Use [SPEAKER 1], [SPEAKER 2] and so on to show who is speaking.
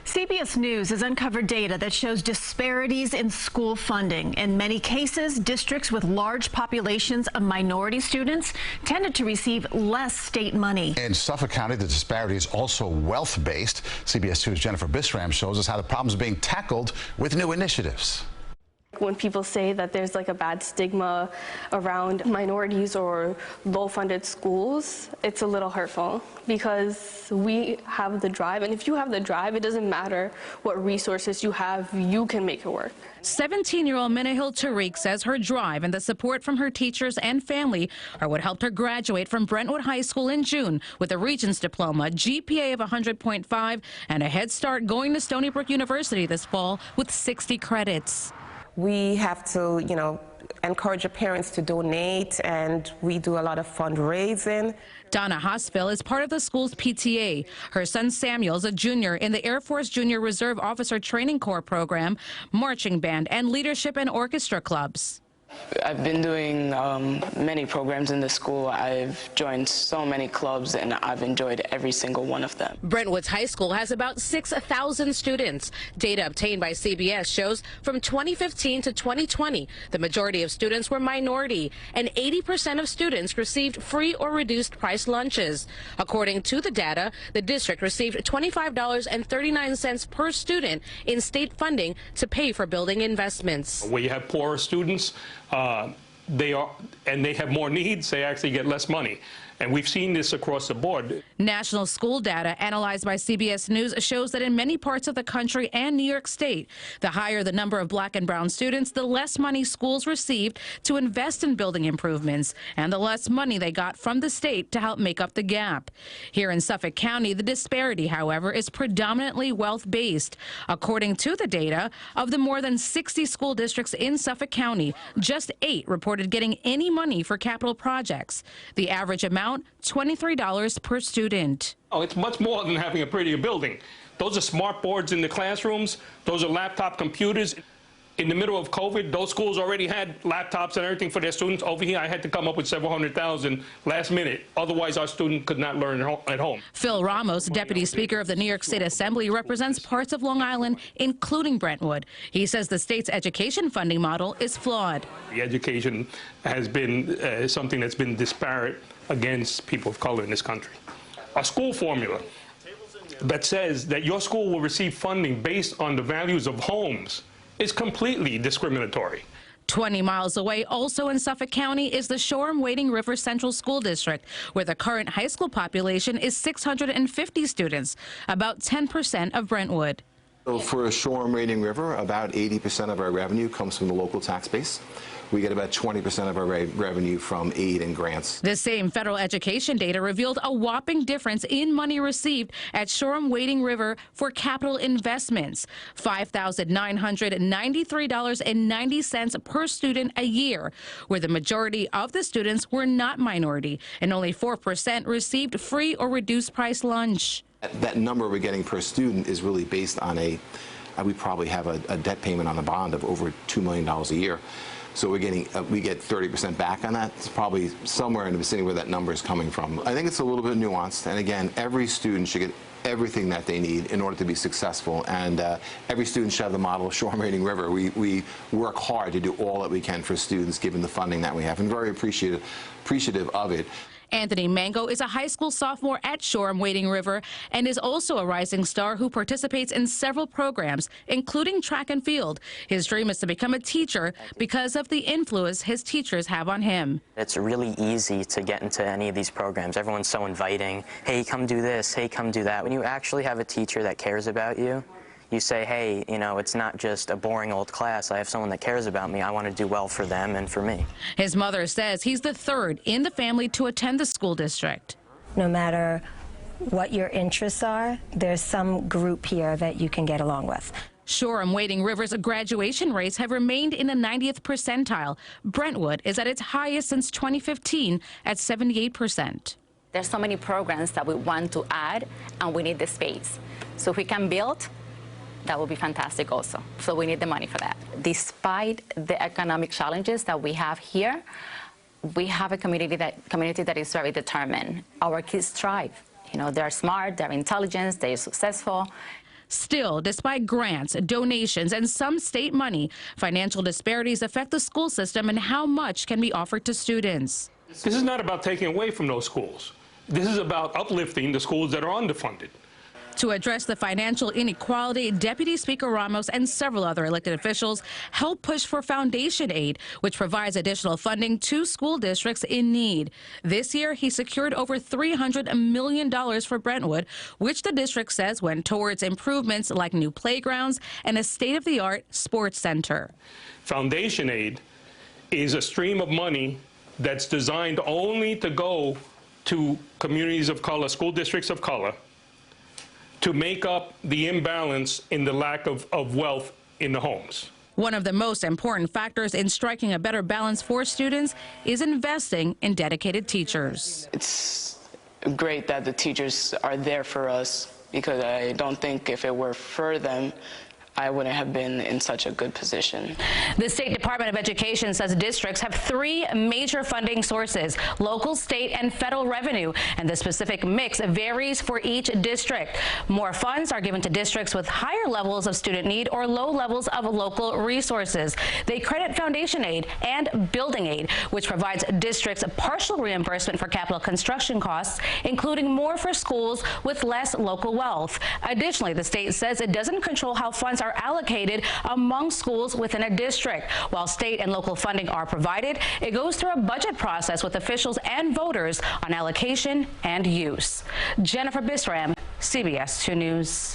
[SPEAKER 1] CBS News has uncovered data that shows disparities in school funding. In many cases, districts with large populations of minority students tended to receive less state money.
[SPEAKER 2] In Suffolk County, the disparity is also wealth-based. CBS 2's Jennifer Bisram shows us how the problem is being tackled with new initiatives.
[SPEAKER 3] When people say that there's like a bad stigma around minorities or low-funded schools, it's a little hurtful because we have the drive, and if you have the drive, it doesn't matter what resources you have, you can make it work.
[SPEAKER 4] 17-year-old Minahil Tariq says her drive and the support from her teachers and family are what helped her graduate from Brentwood High School in June with a Regents diploma, GPA of 100.5, and a head start going to Stony Brook University this fall with 60 credits.
[SPEAKER 5] We have to, encourage our parents to donate, and we do a lot of fundraising.
[SPEAKER 4] Donna Hospill is part of the school's PTA. Her son Samuel is a junior in the Air Force Junior Reserve Officer Training Corps program, marching band, and leadership and orchestra clubs.
[SPEAKER 6] I've been doing many programs in the school. I've joined so many clubs, and I've enjoyed every single one of them.
[SPEAKER 4] Brentwood's high school has about 6,000 students. Data obtained by CBS shows from 2015 to 2020, the majority of students were minority, and 80% of students received free or reduced price lunches. According to the data, the district received $25.39 per student in state funding to pay for building investments.
[SPEAKER 7] Where you have poorer students, they have more needs, they actually get less money. And we've seen this across the board.
[SPEAKER 4] National school data analyzed by CBS News shows that in many parts of the country and New York State, the higher the number of black and brown students, the less money schools received to invest in building improvements, and the less money they got from the state to help make up the gap. Here in Suffolk County, the disparity, however, is predominantly wealth-based. According to the data, of the more than 60 school districts in Suffolk County, just 8 reported getting any money for capital projects. The average amount, $23 per student.
[SPEAKER 7] Oh, it's much more than having a prettier building. Those are smart boards in the classrooms. Those are laptop computers. In the middle of COVID, those schools already had laptops and everything for their students. Over here, I had to come up with several $100,000 last minute. Otherwise, our student could not learn at home.
[SPEAKER 4] Phil Ramos, Deputy Speaker of the New York State Assembly, represents parts of Long Island, including Brentwood. He says the state's education funding model is flawed.
[SPEAKER 7] The education has been something that's been disparate against people of color in this country. A school formula that says that your school will receive funding based on the values of homes is completely discriminatory.
[SPEAKER 4] 20 miles away, also in Suffolk County, is the Shoreham-Wading River Central School District, where the current high school population is 650 students, about 10% of Brentwood.
[SPEAKER 8] So for Shoreham-Wading River, about 80% of our revenue comes from the local tax base. We get about 20% of our revenue from aid and grants.
[SPEAKER 4] The same federal education data revealed a whopping difference in money received at Shoreham-Wading River for capital investments, $5,993.90 per student a year, where the majority of the students were not minority, and only 4% received free or reduced price lunch.
[SPEAKER 8] That number we're getting per student is really based on we probably have a debt payment on a bond of over $2 million a year. So we get 30% back on that. It's probably somewhere in the vicinity where that number is coming from. I think it's a little bit nuanced, and again, every student should get everything that they need in order to be successful, and every student should have the model of Shoreham-Wading River. We work hard to do all that we can for students given the funding that we have, and very appreciative of it.
[SPEAKER 4] Anthony Mango is a high school sophomore at Shoreham-Wading River and is also a rising star who participates in several programs, including track and field. His dream is to become a teacher because of the influence his teachers have on him.
[SPEAKER 9] It's really easy to get into any of these programs. Everyone's so inviting. Hey, come do this. Hey, come do that. When you actually have a teacher that cares about you, you say, hey, it's not just a boring old class. I have someone that cares about me. I want to do well for them and for me.
[SPEAKER 4] His mother says he's the third in the family to attend the school district.
[SPEAKER 10] No matter what your interests are, there's some group here that you can get along with.
[SPEAKER 4] Shoreham-Wading River's graduation rates have remained in the 90th percentile. Brentwood is at its highest since 2015 at 78%.
[SPEAKER 11] There's so many programs that we want to add, and we need the space. So if we can build, that will be fantastic also. So we need the money for that. Despite the economic challenges that we have here, we have a community that is very determined. Our kids thrive. They're smart, they're intelligent, they're successful.
[SPEAKER 4] Still, despite grants, donations, and some state money, financial disparities affect the school system and how much can be offered to students.
[SPEAKER 7] This is not about taking away from those schools. This is about uplifting the schools that are underfunded.
[SPEAKER 4] To address the financial inequality, Deputy Speaker Ramos and several other elected officials helped push for foundation aid, which provides additional funding to school districts in need. This year, he secured over $300 million for Brentwood, which the district says went towards improvements like new playgrounds and a state-of-the-art sports center.
[SPEAKER 7] Foundation aid is a stream of money that's designed only to go to communities of color, school districts of color, to make up the imbalance in the lack of wealth in the homes.
[SPEAKER 4] One of the most important factors in striking a better balance for students is investing in dedicated teachers.
[SPEAKER 6] It's great that the teachers are there for us, because I don't think if it were for them, I wouldn't have been in such a good position.
[SPEAKER 12] The State Department of Education says districts have 3 major funding sources: local, state, and federal revenue, and the specific mix varies for each district. More funds are given to districts with higher levels of student need or low levels of local resources. They credit foundation aid and building aid, which provides districts a partial reimbursement for capital construction costs, including more for schools with less local wealth. Additionally, the state says it doesn't control how funds are allocated among schools within a district. While state and local funding are provided, it goes through a budget process with officials and voters on allocation and use. Jennifer Bisram, CBS 2 News.